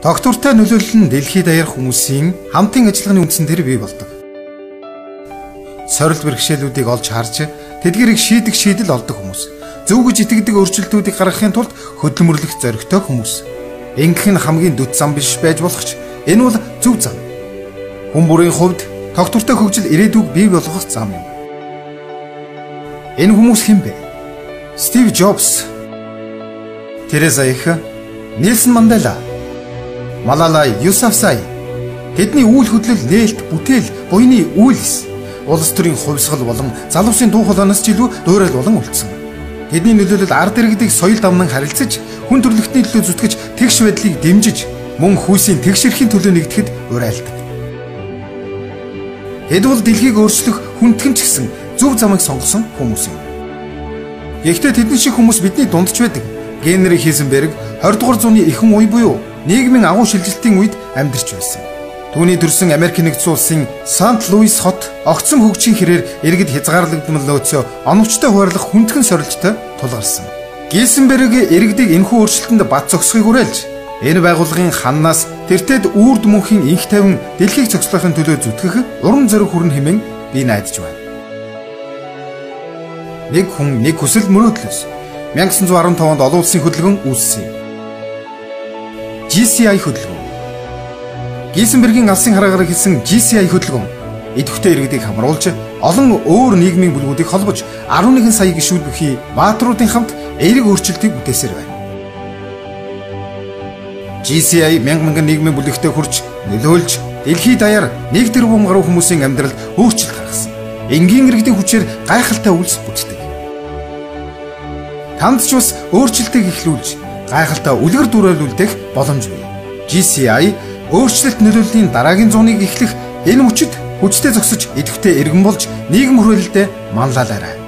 Тогтвортой нөлөөлөл нь дэлхийд даяарх хүмүүсийн хамтын ажиллагааны үндсэн тэр бий болдог. Сорилт бэрхшээлүүдийг олж харж, тэдгэрийг шийдэх шийдэл олдог хүмүүс. Зөв гэж итгэдэг өөрчлөлтүүдийг гаргахын тулд хөдөлмөрлөх зоригтой хүмүүс. Ингэх нь хамгийн дөт зам биш байж болох ч энэ бол зөв зам. Хүн бүрийн хувьд тогтвортой хөгжил ирээдүйг бий болгох зам юм. Энэ хүмүүс хэн бэ? Стив Джобс, Тереза Их, Нельсон Мандела, Малала Юсафзай. Тэдний үйл хөдлөл, нээлт, бүтээл, буйны үйлс улс төрийн хувьсгал болон залуусын дуу хоолойноос ч илүү дуурал болон үлдсэн. Тэдний нөлөөлөл ард иргэдийг соёл давнан харилцаж, хүн төрөлхтний төлөө зүтгэж, тэгш байдлыг дэмжиж, мөн хүйсийн тэгш эрхийн төлөө нэгдэхэд уриалдаг. Тэд бол дэлхийг өөрчлөх хүндхэн ч гэсэн зөв замыг сонгосон хүмүүс юм. Гэхдээ тэдний шиг хүмүүс бидний дунд ч байдаг. Генри Хизенберг 20 дугаар зууны эхэн үе буюу нийгмийн агуу шилжилтийн үед амьдарч байсан. Түүний төрсэн Америк нэгдсэн улсын Сант Луис хот огцом хөгжийн хэрээр иргэд хязгаарлагдмал нөөцөө оновчтой хуваарлах хүндхэн сорилттой тулгарсан. Гизенберг иргэдийг энэхүү өөрчлөлтөнд бат зогсохыг уриалж, энэ байгууллагын ханнаас тэртээд үрд мөнхийн инх тавин дэлхийг зохицохын төлөө зүтгэх урам зориг хүрнэ хэмээн би найдаж байна. Нэг хүн нэг хүсэл мөрөөдлөөс 1915 онд олон улсын хөдөлгөөн үүссэн юм. GCI хөдөлгөөн. Гизенбергийн алсын хараагаар хийсэн GCI хөдөлгөөн идэвхтэй иргэдийг хамруулж, олон өөр нийгмийн бүлгүүдийг холбож 11 сая гишүүд бүхий баатруудын хамт эерэг өөрчлөлтийг бүтээсээр байна. GCI мянган нийгмийн бүлэгтээ хүрч нөлөөлж, дэлхийд даяар 1 тэрбум гаруй хүмүүсийн амьдралд өөрчлөлт гаргасан. Энгийн иргэдийн хүчээр гайхалтай үйлс бүтдэг. Танд ч бас өөрчлөлтийг эхлүүлж, гайхалтай үлгэр дуурайлуулах боломж бий. GCI өөрчлөлт нөлөөллийн дараагийн зууныг эхлэх энэ мөчид хүчтэй зогсож, идэвхтэй иргэн болж нийгэм хүрээлэлдээ манлайлаарай.